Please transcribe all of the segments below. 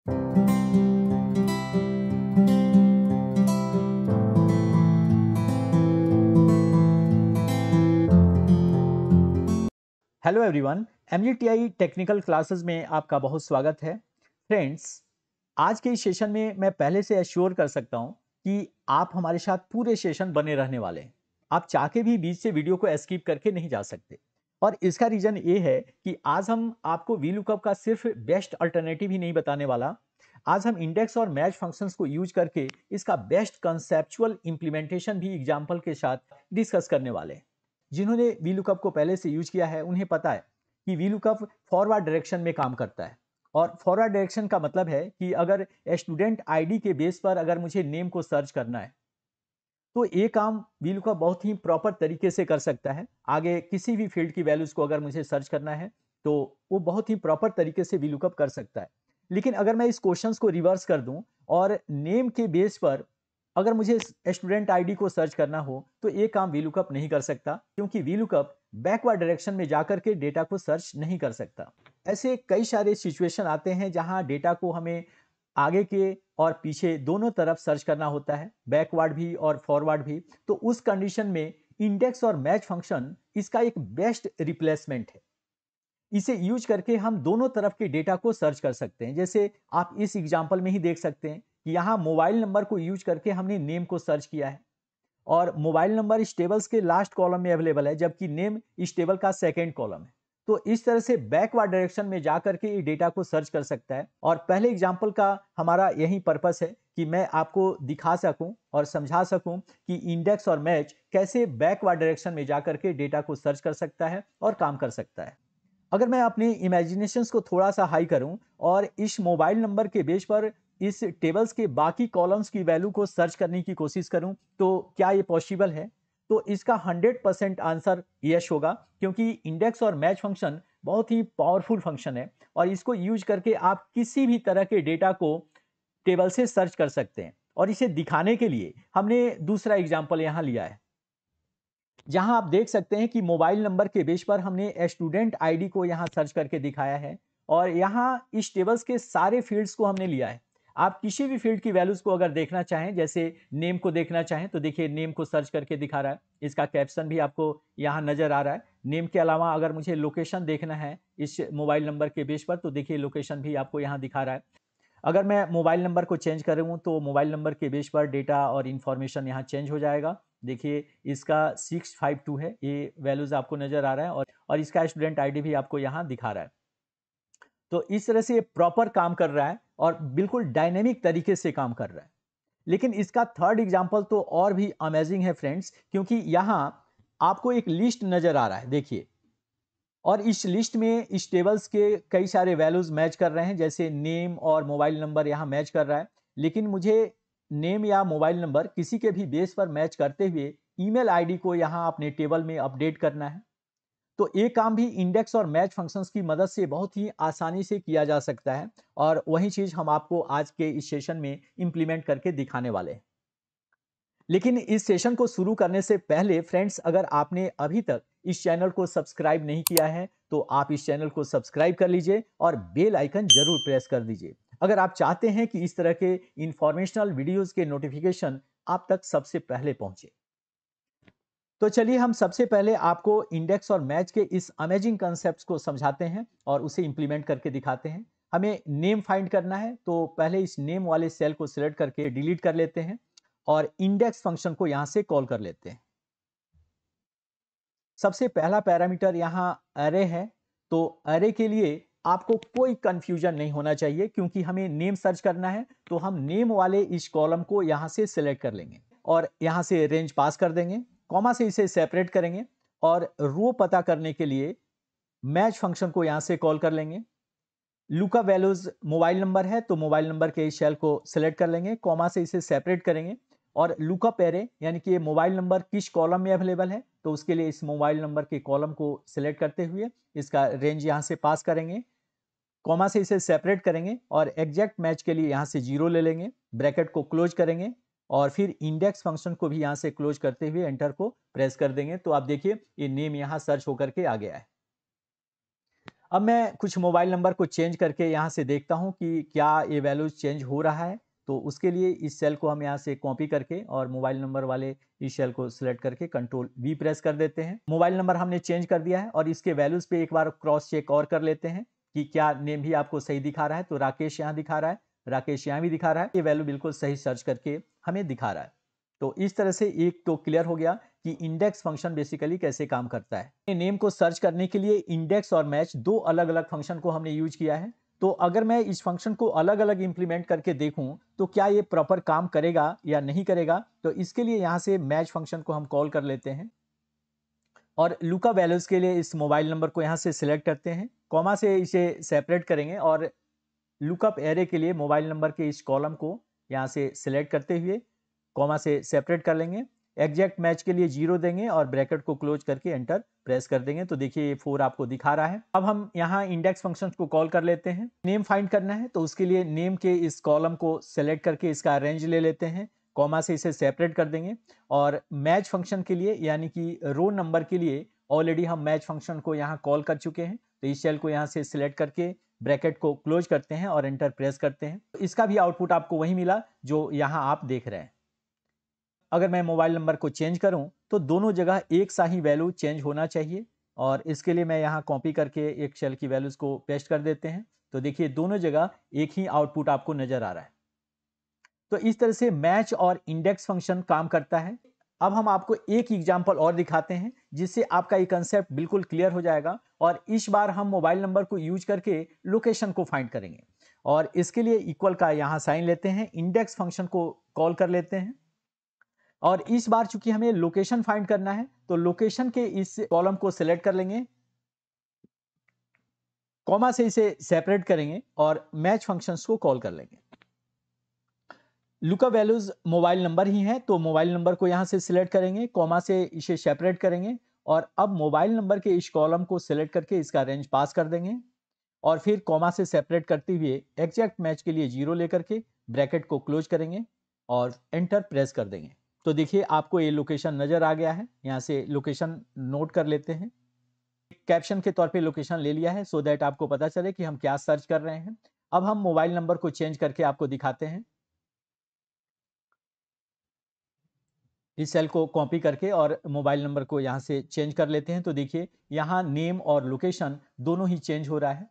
Hello everyone, एमजीटीआई technical classes में आपका बहुत स्वागत है। फ्रेंड्स, आज के इस सेशन में मैं पहले से एश्योर कर सकता हूं कि आप हमारे साथ पूरे सेशन बने रहने वाले हैं। आप चाह के भी बीच से वीडियो को स्किप करके नहीं जा सकते। और इसका रीजन ये है कि आज हम आपको वीलुकअप का सिर्फ बेस्ट अल्टरनेटिव ही नहीं बताने वाला, आज हम इंडेक्स और मैच फंक्शंस को यूज करके इसका बेस्ट कंसेप्चुअल इंप्लीमेंटेशन भी एग्जाम्पल के साथ डिस्कस करने वाले हैं। जिन्होंने वीलुकअप को पहले से यूज किया है उन्हें पता है कि वीलुकअप फॉरवर्ड डायरेक्शन में काम करता है। और फॉरवर्ड डायरेक्शन का मतलब है कि अगर स्टूडेंट आईडी के बेस पर अगर मुझे नेम को सर्च करना है तो ये काम वीलुकअप बहुत ही प्रॉपर तरीके से कर सकता है। आगे किसी भी फील्ड की वैल्यूज को अगर मुझे सर्च करना है तो वो बहुत ही प्रॉपर तरीके से वीलुकअप कर सकता है। लेकिन अगर मैं इस क्वेश्चंस को रिवर्स कर दूं और नेम के बेस पर अगर मुझे स्टूडेंट आईडी को सर्च करना हो तो ये काम वीलुकअप नहीं कर सकता, क्योंकि वीलुकअप बैकवर्ड डायरेक्शन में जाकर के डेटा को सर्च नहीं कर सकता। ऐसे कई सारे सिचुएशन आते हैं जहां डेटा को हमें आगे के और पीछे दोनों तरफ सर्च करना होता है, बैकवर्ड भी और फॉरवर्ड भी। तो उस कंडीशन में इंडेक्स और मैच फंक्शन इसका एक बेस्ट रिप्लेसमेंट है। इसे यूज करके हम दोनों तरफ के डेटा को सर्च कर सकते हैं। जैसे आप इस एग्जांपल में ही देख सकते हैं कि यहाँ मोबाइल नंबर को यूज करके हमने नेम को सर्च किया है और मोबाइल नंबर इस टेबल्स के लास्ट कॉलम में अवेलेबल है, जबकि नेम इस टेबल का सेकेंड कॉलम है। तो इस तरह से बैकवर्ड डायरेक्शन में जाकर के ये डेटा को सर्च कर सकता है। और पहले एग्जाम्पल का हमारा यही पर्पस है कि मैं आपको दिखा सकूं और समझा सकूं कि इंडेक्स और मैच कैसे बैकवर्ड डायरेक्शन में जाकर के डेटा को सर्च कर सकता है और काम कर सकता है। अगर मैं अपनी इमेजिनेशंस को थोड़ा सा हाई करूं और इस मोबाइल नंबर के बेस पर इस टेबल्स के बाकी कॉलम्स की वैल्यू को सर्च करने की कोशिश करूं तो क्या ये पॉसिबल है? तो इसका 100% आंसर यस होगा, क्योंकि इंडेक्स और मैच फंक्शन बहुत ही पावरफुल फंक्शन है और इसको यूज करके आप किसी भी तरह के डेटा को टेबल से सर्च कर सकते हैं। और इसे दिखाने के लिए हमने दूसरा एग्जाम्पल यहाँ लिया है, जहां आप देख सकते हैं कि मोबाइल नंबर के बेस पर हमने स्टूडेंट आईडी को यहां सर्च करके दिखाया है और यहां इस टेबल्स के सारे फील्ड्स को हमने लिया है। आप किसी भी फील्ड की वैल्यूज को अगर देखना चाहें, जैसे नेम को देखना चाहें तो देखिए नेम को सर्च करके दिखा रहा है। इसका कैप्शन भी आपको यहाँ नजर आ रहा है। नेम के अलावा अगर मुझे लोकेशन देखना है इस मोबाइल नंबर के बेस पर तो देखिए लोकेशन भी आपको यहाँ दिखा रहा है। अगर मैं मोबाइल नंबर को चेंज करूँ तो मोबाइल नंबर के बेस पर डेटा और इन्फॉर्मेशन यहाँ चेंज हो जाएगा। देखिए इसका 652 है, ये वैल्यूज आपको नजर आ रहा है और इसका स्टूडेंट आईडी भी आपको यहाँ दिखा रहा है। तो इस तरह से ये प्रॉपर काम कर रहा है और बिल्कुल डायनेमिक तरीके से काम कर रहा है। लेकिन इसका थर्ड एग्जाम्पल तो और भी अमेजिंग है फ्रेंड्स, क्योंकि यहाँ आपको एक लिस्ट नजर आ रहा है, देखिए। और इस लिस्ट में इस टेबल्स के कई सारे वैल्यूज मैच कर रहे हैं, जैसे नेम और मोबाइल नंबर यहाँ मैच कर रहा है। लेकिन मुझे नेम या मोबाइल नंबर किसी के भी बेस पर मैच करते हुए ईमेल आईडी को यहाँ अपने टेबल में अपडेट करना है। तो ये काम भी इंडेक्स और मैच फंक्शंस की मदद से बहुत ही आसानी से किया जा सकता है और वही चीज हम आपको आज के इस सेशन में इंप्लीमेंट करके दिखाने वाले हैं। लेकिन इस सेशन को शुरू करने से पहले फ्रेंड्स, अगर आपने अभी तक इस चैनल को सब्सक्राइब नहीं किया है तो आप इस चैनल को सब्सक्राइब कर लीजिए और बेल आइकन जरूर प्रेस कर दीजिए, अगर आप चाहते हैं कि इस तरह के इंफॉर्मेशनल वीडियोस के नोटिफिकेशन आप तक सबसे पहले पहुंचे। तो चलिए हम सबसे पहले आपको इंडेक्स और मैच के इस अमेजिंग कंसेप्ट्स को समझाते हैं और उसे इंप्लीमेंट करके दिखाते हैं। हमें नेम फाइंड करना है तो पहले इस नेम वाले सेल को सिलेक्ट करके डिलीट कर लेते हैं और इंडेक्स फंक्शन को यहां से कॉल कर लेते हैं। सबसे पहला पैरामीटर यहां अरे है, तो अरे के लिए आपको कोई कंफ्यूजन नहीं होना चाहिए, क्योंकि हमें नेम सर्च करना है तो हम नेम वाले इस कॉलम को यहां से सिलेक्ट कर लेंगे और यहां से रेंज पास कर देंगे, कॉमा से इसे सेपरेट करेंगे और रो पता करने के लिए मैच फंक्शन को यहां से कॉल कर लेंगे। लुकअप वैल्यूज मोबाइल नंबर है तो मोबाइल नंबर के इस सेल को सिलेक्ट कर लेंगे, कॉमा से इसे सेपरेट करेंगे और लुकअप एरे यानी कि ये मोबाइल नंबर किस कॉलम में अवेलेबल है तो उसके लिए इस मोबाइल नंबर के कॉलम को सिलेक्ट करते हुए इसका रेंज यहां से पास करेंगे, कॉमा से इसे सेपरेट करेंगे और एग्जैक्ट मैच के लिए यहां से 0 ले लेंगे, ब्रैकेट को क्लोज करेंगे और फिर इंडेक्स फंक्शन को भी यहां से क्लोज करते हुए एंटर को प्रेस कर देंगे। तो आप देखिए ये नेम यहां सर्च होकर के आ गया है। अब मैं कुछ मोबाइल नंबर को चेंज करके यहाँ से देखता हूँ कि क्या ये वैल्यूज चेंज हो रहा है। तो उसके लिए इस सेल को हम यहाँ से कॉपी करके और मोबाइल नंबर वाले इस सेल को सिलेक्ट करके कंट्रोल वी प्रेस कर देते हैं। मोबाइल नंबर हमने चेंज कर दिया है और इसके वैल्यूज पे एक बार क्रॉस चेक और कर लेते हैं कि क्या नेम भी आपको सही दिखा रहा है। तो राकेश यहाँ दिखा रहा है, राकेश यहाँ भी दिखा रहा है, ये वैल्यू बिल्कुल सही सर्च करके हमें दिखा रहा है। तो इस तरह से एक तो क्लियर हो गया कि इंडेक्स फंक्शन बेसिकली कैसे काम करता है। नेम को सर्च करने के लिए इंडेक्स और मैच दो अलग अलग फंक्शन को हमने यूज किया है। तो अगर मैं इस फंक्शन को अलग अलग इंप्लीमेंट करके देखूं तो क्या ये प्रॉपर काम करेगा या नहीं करेगा। तो इसके लिए यहां से मैच फंक्शन को हम कॉल कर लेते हैं और लुकअप वैल्यूज के लिए इस मोबाइल नंबर को यहां से सिलेक्ट करते हैं, कॉमा से इसे सेपरेट करेंगे और लुकअप एरे के लिए मोबाइल नंबर के इस कॉलम को यहाँ से सिलेक्ट करते हुए कॉमा से सेपरेट कर लेंगे। एग्जैक्ट मैच के लिए 0 देंगे और ब्रैकेट को क्लोज करके एंटर प्रेस कर देंगे। तो देखिए ये 4 आपको दिखा रहा है। अब हम यहाँ इंडेक्स फंक्शन को कॉल कर लेते हैं। नेम फाइंड करना है तो उसके लिए नेम के इस कॉलम को सेलेक्ट करके इसका रेंज ले लेते हैं, कॉमा से इसे सेपरेट कर देंगे। और मैच फंक्शन के लिए यानी कि रो नंबर के लिए ऑलरेडी हम मैच फंक्शन को यहाँ कॉल कर चुके हैं। तो इस सेल को यहाँ से सिलेक्ट करके ब्रैकेट को क्लोज करते हैं और एंटर प्रेस करते हैं। तो इसका भी आउटपुट आपको वही मिला जो यहाँ आप देख रहे हैं। अगर मैं मोबाइल नंबर को चेंज करूं तो दोनों जगह एक सा ही वैल्यू चेंज होना चाहिए और इसके लिए मैं यहाँ कॉपी करके एक सेल की वैल्यूज को पेस्ट कर देते हैं। तो देखिए दोनों जगह एक ही आउटपुट आपको नजर आ रहा है। तो इस तरह से मैच और इंडेक्स फंक्शन काम करता है। अब हम आपको एक एग्जांपल और दिखाते हैं जिससे आपका ये कंसेप्ट बिल्कुल क्लियर हो जाएगा और इस बार हम मोबाइल नंबर को यूज करके लोकेशन को फाइंड करेंगे और इसके लिए इक्वल का यहाँ साइन लेते हैं, इंडेक्स फंक्शन को कॉल कर लेते हैं और इस बार चूंकि हमें लोकेशन फाइंड करना है तो लोकेशन के इस कॉलम को सिलेक्ट कर लेंगे, कॉमा से इसे सेपरेट करेंगे और मैच फंक्शंस को कॉल कर लेंगे। लुकअप वैल्यूज मोबाइल नंबर ही है तो मोबाइल नंबर को यहां से सिलेक्ट करेंगे, कॉमा से इसे सेपरेट करेंगे और अब मोबाइल नंबर के इस कॉलम को सिलेक्ट करके इसका रेंज पास कर देंगे और फिर कॉमा से सेपरेट करते हुए एग्जैक्ट मैच के लिए 0 लेकर के ब्रैकेट को क्लोज करेंगे और एंटर प्रेस कर देंगे। तो देखिए आपको ये लोकेशन नजर आ गया है। यहाँ से लोकेशन नोट कर लेते हैं, कैप्शन के तौर पे लोकेशन ले लिया है सो दैट आपको पता चले कि हम क्या सर्च कर रहे हैं। अब हम मोबाइल नंबर को चेंज करके आपको दिखाते हैं। इस सेल को कॉपी करके और मोबाइल नंबर को यहाँ से चेंज कर लेते हैं। तो देखिए यहाँ नेम और लोकेशन दोनों ही चेंज हो रहा है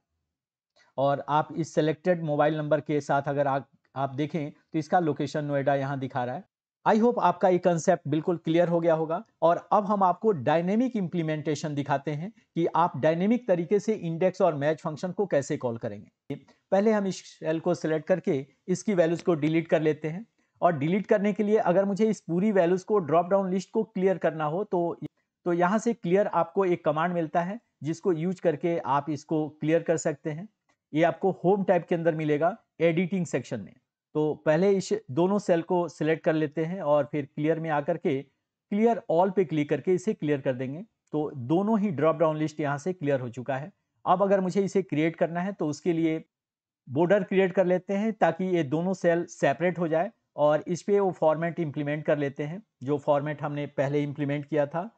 और आप इस सेलेक्टेड मोबाइल नंबर के साथ अगर आप देखें तो इसका लोकेशन नोएडा यहाँ दिखा रहा है। आई होप आपका ये कंसेप्ट बिल्कुल क्लियर हो गया होगा और अब हम आपको डायनेमिक इंप्लीमेंटेशन दिखाते हैं कि आप डायनेमिक तरीके से इंडेक्स और मैच फंक्शन को कैसे कॉल करेंगे। पहले हम इस सेल को सिलेक्ट करके इसकी वैल्यूज को डिलीट कर लेते हैं और डिलीट करने के लिए अगर मुझे इस पूरी वैल्यूज को ड्रॉप डाउन लिस्ट को क्लियर करना हो तो यहाँ से क्लियर आपको एक कमांड मिलता है जिसको यूज करके आप इसको क्लियर कर सकते हैं। ये आपको होम टैब के अंदर मिलेगा एडिटिंग सेक्शन में। तो पहले इस दोनों सेल को सिलेक्ट कर लेते हैं और फिर क्लियर में आकर के क्लियर ऑल पे क्लिक करके इसे क्लियर कर देंगे। तो दोनों ही ड्रॉप डाउन लिस्ट यहाँ से क्लियर हो चुका है। अब अगर मुझे इसे क्रिएट करना है तो उसके लिए बॉर्डर क्रिएट कर लेते हैं ताकि ये दोनों सेल सेपरेट हो जाए और इस पे वो फॉर्मेट इंप्लीमेंट कर लेते हैं जो फॉर्मेट हमने पहले इंप्लीमेंट किया था।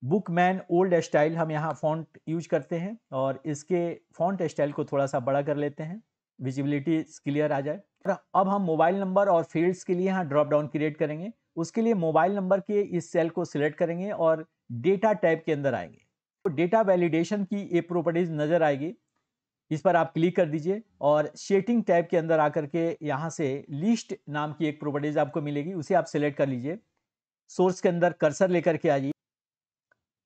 बुकमैन ओल्ड स्टाइल हम यहाँ फॉन्ट यूज करते हैं और इसके फॉन्ट स्टाइल को थोड़ा सा बड़ा कर लेते हैं, विजिबिलिटी क्लियर आ जाए। अब हम मोबाइल नंबर और फील्ड्स के लिए यहाँ ड्रॉप डाउन क्रिएट करेंगे। उसके लिए मोबाइल नंबर के इस सेल को सिलेक्ट करेंगे और डेटा टैब के अंदर आएंगे। तो डेटा वैलिडेशन की ये प्रॉपर्टीज नजर आएगी, इस पर आप क्लिक कर दीजिए और सेटिंग टैब के अंदर आकर के यहाँ से लिस्ट नाम की एक प्रॉपर्टीज आपको मिलेगी, उसे आप सिलेक्ट कर लीजिए। सोर्स के अंदर कर्सर लेकर के आइए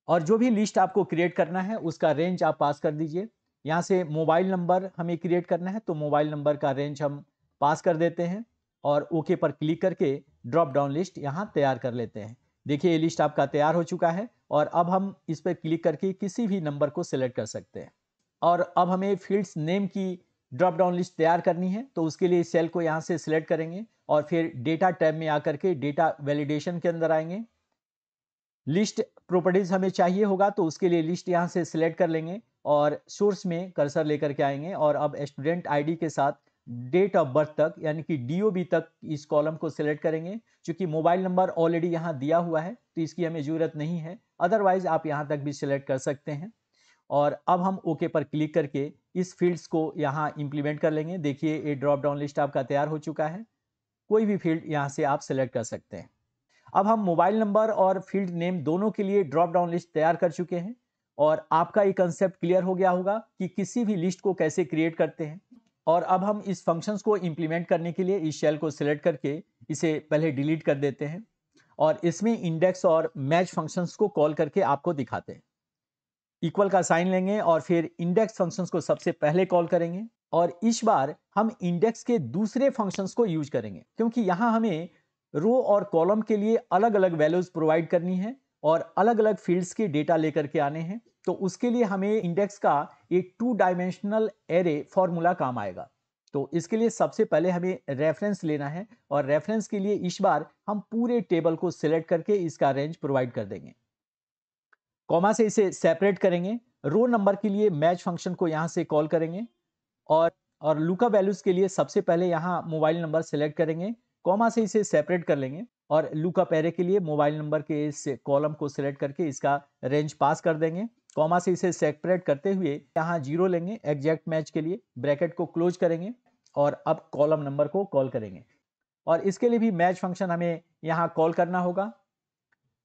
और जो भी लिस्ट आपको क्रिएट करना है उसका रेंज आप पास कर दीजिए। यहाँ से मोबाइल नंबर हमें क्रिएट करना है तो मोबाइल नंबर का रेंज हम पास कर देते हैं और ओके पर क्लिक करके ड्रॉप डाउन लिस्ट यहाँ तैयार कर लेते हैं। देखिए ये लिस्ट आपका तैयार हो चुका है और अब हम इस पर क्लिक करके किसी भी नंबर को सिलेक्ट कर सकते हैं। और अब हमें फील्ड्स नेम की ड्रॉप डाउन लिस्ट तैयार करनी है तो उसके लिए सेल को यहाँ से सिलेक्ट करेंगे और फिर डेटा टैब में आकर के डेटा वैलिडेशन के अंदर आएंगे। लिस्ट प्रॉपर्टीज हमें चाहिए होगा तो उसके लिए लिस्ट यहाँ से सिलेक्ट कर लेंगे और सोर्स में कर्सर लेकर के आएंगे और अब स्टूडेंट आईडी के साथ डेट ऑफ बर्थ तक यानी कि डीओबी तक इस कॉलम को सिलेक्ट करेंगे। क्योंकि मोबाइल नंबर ऑलरेडी यहाँ दिया हुआ है तो इसकी हमें जरूरत नहीं है, अदरवाइज आप यहाँ तक भी सिलेक्ट कर सकते हैं। और अब हम ओके पर क्लिक करके इस फील्ड्स को यहाँ इंप्लीमेंट कर लेंगे। देखिए ये ड्रॉप डाउन लिस्ट आपका तैयार हो चुका है। कोई भी फील्ड यहाँ से आप सिलेक्ट कर सकते हैं। अब हम मोबाइल नंबर और फील्ड नेम दोनों के लिए ड्रॉप डाउन लिस्ट तैयार कर चुके हैं और आपका ये कंसेप्ट क्लियर हो गया होगा कि किसी भी लिस्ट को कैसे क्रिएट करते हैं। और अब हम इस फंक्शंस को इंप्लीमेंट करने के लिए इस शेल को सिलेक्ट करके इसे पहले डिलीट कर देते हैं और इसमें इंडेक्स और मैच फंक्शंस को कॉल करके आपको दिखाते हैं। इक्वल का साइन लेंगे और फिर इंडेक्स फंक्शंस को सबसे पहले कॉल करेंगे और इस बार हम इंडेक्स के दूसरे फंक्शंस को यूज करेंगे क्योंकि यहाँ हमें रो और कॉलम के लिए अलग अलग वैल्यूज प्रोवाइड करनी है और अलग अलग फील्ड्स के डेटा लेकर के आने हैं। तो उसके लिए हमें इंडेक्स का एक 2 डायमेंशनल एरे फॉर्मूला काम आएगा। तो इसके लिए सबसे पहले हमें रेफरेंस लेना है और रेफरेंस के लिए इस बार हम पूरे टेबल को सिलेक्ट करके इसका रेंज प्रोवाइड कर देंगे। कॉमा से इसे सेपरेट करेंगे। रो नंबर के लिए मैच फंक्शन को यहां से कॉल करेंगे और लुकअप वैल्यूज के लिए सबसे पहले यहां मोबाइल नंबर सेलेक्ट करेंगे। कॉमा से इसे सेपरेट कर लेंगे और लुकअप एरे के लिए मोबाइल नंबर के इस कॉलम को सिलेक्ट करके इसका रेंज पास कर देंगे। कॉमा से इसे सेपरेट करते हुए यहाँ 0 लेंगे एग्जैक्ट मैच के लिए, ब्रैकेट को क्लोज करेंगे और अब कॉलम नंबर को कॉल करेंगे और इसके लिए भी मैच फंक्शन हमें यहाँ कॉल करना होगा।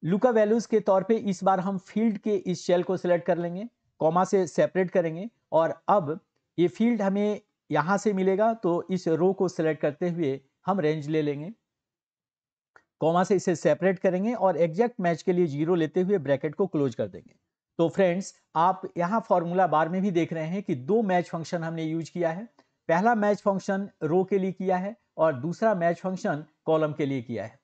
लुकअप वैल्यूज के तौर पे इस बार हम फील्ड के इस शेल को सिलेक्ट कर लेंगे, कॉमा से सेपरेट करेंगे और अब ये फील्ड हमें यहां से मिलेगा तो इस रो को सिलेक्ट करते हुए हम रेंज ले लेंगे। कॉमा से इसे सेपरेट करेंगे और एग्जैक्ट मैच के लिए 0 लेते हुए ब्रैकेट को क्लोज कर देंगे। तो फ्रेंड्स आप यहां फॉर्मूला बार में भी देख रहे हैं कि 2 मैच फंक्शन हमने यूज किया है। पहला मैच फंक्शन रो के लिए किया है और दूसरा मैच फंक्शन कॉलम के लिए किया है।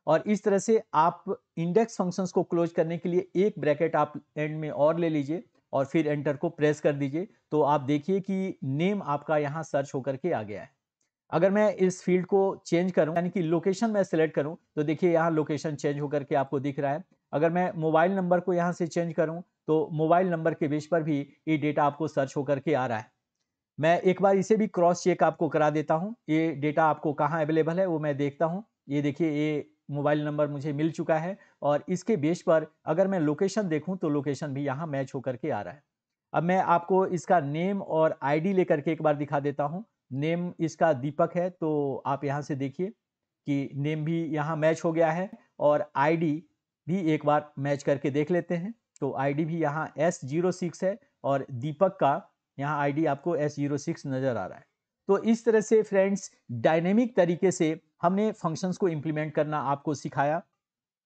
और इस तरह से आप इंडेक्स फंक्शंस को क्लोज करने के लिए एक ब्रैकेट आप एंड में और ले लीजिए और फिर एंटर को प्रेस कर दीजिए। तो आप देखिए कि नेम आपका यहाँ सर्च होकर के आ गया है। अगर मैं इस फील्ड को चेंज करूं यानी कि लोकेशन मैं सिलेक्ट करूं तो देखिए यहाँ लोकेशन चेंज होकर के आपको दिख रहा है। अगर मैं मोबाइल नंबर को यहाँ से चेंज करूं तो मोबाइल नंबर के बेस पर भी ये डेटा आपको सर्च होकर के आ रहा है। मैं एक बार इसे भी क्रॉस चेक आपको करा देता हूं, ये डेटा आपको कहाँ अवेलेबल है वो मैं देखता हूं। ये देखिए ये मोबाइल नंबर मुझे मिल चुका है और इसके बेस पर अगर मैं लोकेशन देखूं तो लोकेशन भी यहाँ मैच होकर के आ रहा है। अब मैं आपको इसका नेम और आईडी लेकर के एक बार दिखा देता हूं। नेम इसका दीपक है तो आप यहाँ से देखिए कि नेम भी यहाँ मैच हो गया है और आईडी भी एक बार मैच करके देख लेते हैं। तो आईडी भी यहाँ S06 है और दीपक का यहाँ आईडी आपको S06 नजर आ रहा है। तो इस तरह से फ्रेंड्स डायनेमिक तरीके से हमने फंक्शंस को इंप्लीमेंट करना आपको सिखाया।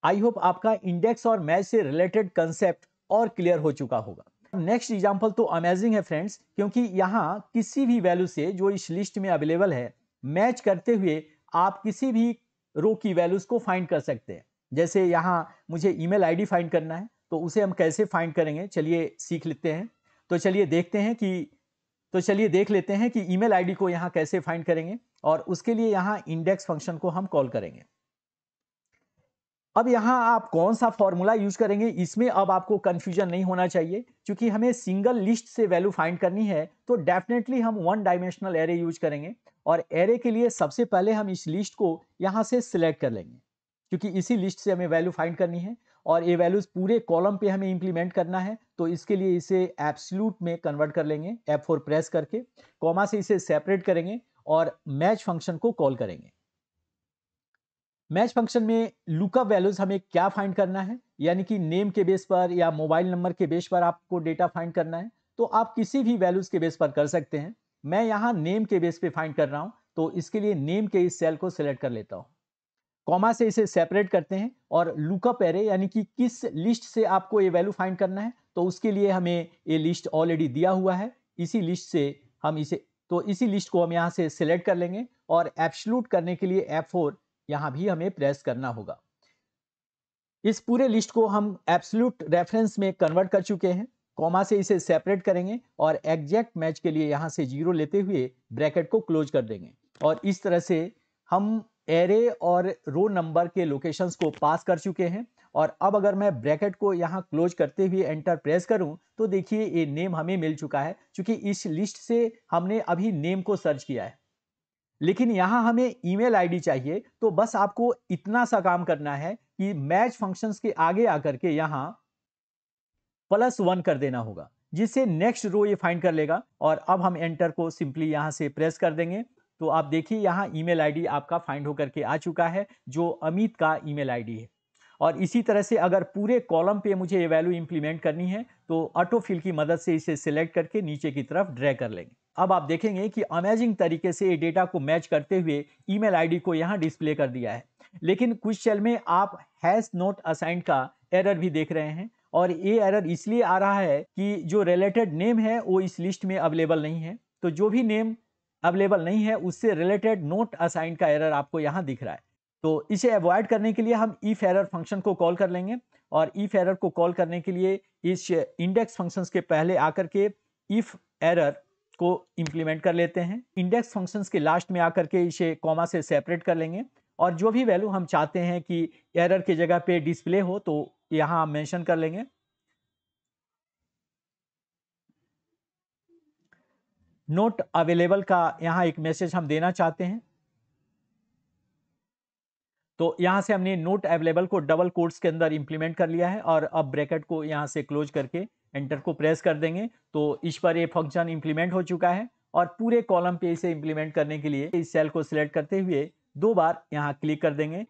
आई होप आपका इंडेक्स और मैच से रिलेटेड कंसेप्ट और क्लियर हो चुका होगा। नेक्स्ट एग्जांपल तो अमेजिंग है फ्रेंड्स, क्योंकि यहाँ किसी भी वैल्यू से जो इस लिस्ट में अवेलेबल है मैच करते हुए आप किसी भी रो की वैल्यूज को फाइंड कर सकते हैं। जैसे यहाँ मुझे ईमेल आईडी फाइंड करना है तो उसे हम कैसे फाइंड करेंगे, चलिए सीख लेते हैं। तो चलिए देख लेते हैं कि ईमेल आईडी को यहाँ कैसे फाइंड करेंगे और उसके लिए यहाँ इंडेक्स फंक्शन को हम कॉल करेंगे। अब यहाँ आप कौन सा फॉर्मूला यूज करेंगे इसमें अब आपको कंफ्यूजन नहीं होना चाहिए, क्योंकि हमें सिंगल लिस्ट से वैल्यू फाइंड करनी है तो डेफिनेटली हम 1 डायमेंशनल एरे यूज करेंगे। और एरे के लिए सबसे पहले हम इस लिस्ट को यहाँ से सिलेक्ट कर लेंगे, क्योंकि इसी लिस्ट से हमें वैल्यू फाइंड करनी है और ये वैल्यूज पूरे कॉलम पे हमें इंप्लीमेंट करना है। तो इसके लिए इसे एब्सोल्यूट में कन्वर्ट कर लेंगे F4 प्रेस करके, कॉमा से इसे सेपरेट करेंगे और मैच फंक्शन को कॉल करेंगे। मैच फंक्शन में लुकअप वैल्यूज हमें क्या फाइंड करना है, यानी कि नेम के बेस पर या मोबाइल नंबर के बेस पर आपको डेटा फाइंड करना है तो आप किसी भी वैल्यूज के बेस पर कर सकते हैं। मैं यहाँ नेम के बेस पे फाइंड कर रहा हूं तो इसके लिए नेम के इस सेल को सिलेक्ट कर लेता हूं, कॉमा से इसे सेपरेट करते हैं और लुकअप एरे यानी कि किस लिस्ट से आपको ये वैल्यू फाइंड करना है तो उसके लिए हमें ये लिस्ट ऑलरेडी दिया हुआ है। इसी लिस्ट से हम इसी लिस्ट को हम यहाँ से सिलेक्ट कर लेंगे और एब्सोल्यूट करने के लिए F4 यहां भी हमें प्रेस करना होगा। इस पूरे लिस्ट को हम एब्सोल्यूट रेफरेंस में कन्वर्ट कर चुके हैं, कॉमा से इसे सेपरेट करेंगे और एग्जैक्ट मैच के लिए यहां से 0 लेते हुए ब्रैकेट को क्लोज कर देंगे। और इस तरह से हम एरे और रो नंबर के लोकेशंस को पास कर चुके हैं। और अब अगर मैं ब्रैकेट को यहां क्लोज करते हुए एंटर प्रेस करूं तो देखिए ये नेम हमें मिल चुका है, क्योंकि इस लिस्ट से हमने अभी नेम को सर्च किया है। लेकिन यहां हमें ईमेल आईडी चाहिए, तो बस आपको इतना सा काम करना है कि मैच फंक्शंस के आगे आकर के यहां +1 कर देना होगा, जिससे नेक्स्ट रो ये फाइंड कर लेगा। और अब हम एंटर को सिंपली यहाँ से प्रेस कर देंगे, तो आप देखिए यहाँ ईमेल आईडी आपका फाइंड होकर के आ चुका है, जो अमित का ईमेल आईडी है। और इसी तरह से अगर पूरे कॉलम पे मुझे ये वैल्यू इंप्लीमेंट करनी है, तो ऑटो फिल की मदद से इसे सिलेक्ट करके नीचे की तरफ ड्रैग कर लेंगे। अब आप देखेंगे कि अमेजिंग तरीके से ये डेटा को मैच करते हुए ईमेल आईडी को यहाँ डिस्प्ले कर दिया है। लेकिन कुछ सेल में आप हैश नॉट असाइंड का एरर भी देख रहे हैं, और ये एरर इसलिए आ रहा है कि जो रिलेटेड नेम है वो इस लिस्ट में अवेलेबल नहीं है। तो जो भी नेम अवेलेबल नहीं है उससे रिलेटेड नोट असाइंड का एरर आपको यहाँ दिख रहा है। तो इसे अवॉइड करने के लिए हम इफ एरर फंक्शन को कॉल कर लेंगे, और इफ एरर को कॉल करने के लिए इस इंडेक्स फंक्शंस के पहले आकर के इफ एरर को इंप्लीमेंट कर लेते हैं। इंडेक्स फंक्शंस के लास्ट में आकर के इसे कॉमा से सेपरेट कर लेंगे, और जो भी वैल्यू हम चाहते हैं कि एरर की जगह पे डिस्प्ले हो, तो यहाँ हम मेंशन कर लेंगे। नोट अवेलेबल का यहाँ एक मैसेज हम देना चाहते हैं, तो यहां से हमने नोट अवेलेबल को डबल कोट्स के अंदर इंप्लीमेंट कर लिया है, और अब ब्रैकेट को यहां से क्लोज करके एंटर को प्रेस कर देंगे। तो इस पर ये फंक्शन इंप्लीमेंट हो चुका है, और पूरे कॉलम पे इसे इंप्लीमेंट करने के लिए इस सेल को सिलेक्ट करते हुए 2 बार यहां क्लिक कर देंगे।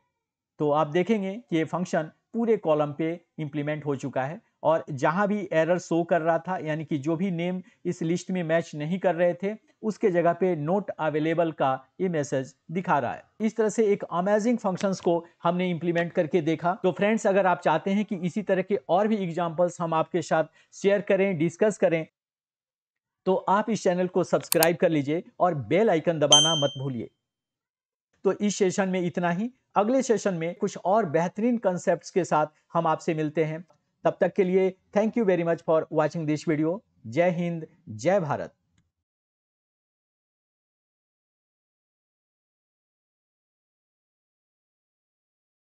तो आप देखेंगे कि ये फंक्शन पूरे कॉलम पे इंप्लीमेंट हो चुका है, और जहां भी एरर शो कर रहा था, यानी कि जो भी नेम इस लिस्ट में मैच नहीं कर रहे थे, उसके जगह पे नोट अवेलेबल का ये मैसेज दिखा रहा है। इस तरह से एक अमेजिंग फंक्शंस को हमने इंप्लीमेंट करके देखा। तो फ्रेंड्स, अगर आप चाहते हैं कि इसी तरह के और भी एग्जांपल्स हम आपके साथ शेयर करें, डिस्कस करें, तो आप इस चैनल को सब्सक्राइब कर लीजिए और बेल आइकन दबाना मत भूलिए। तो इस सेशन में इतना ही। अगले सेशन में कुछ और बेहतरीन कंसेप्ट्स के साथ हम आपसे मिलते हैं। तब तक के लिए thank you very much for watching this video. जय हिंद, जय भारत।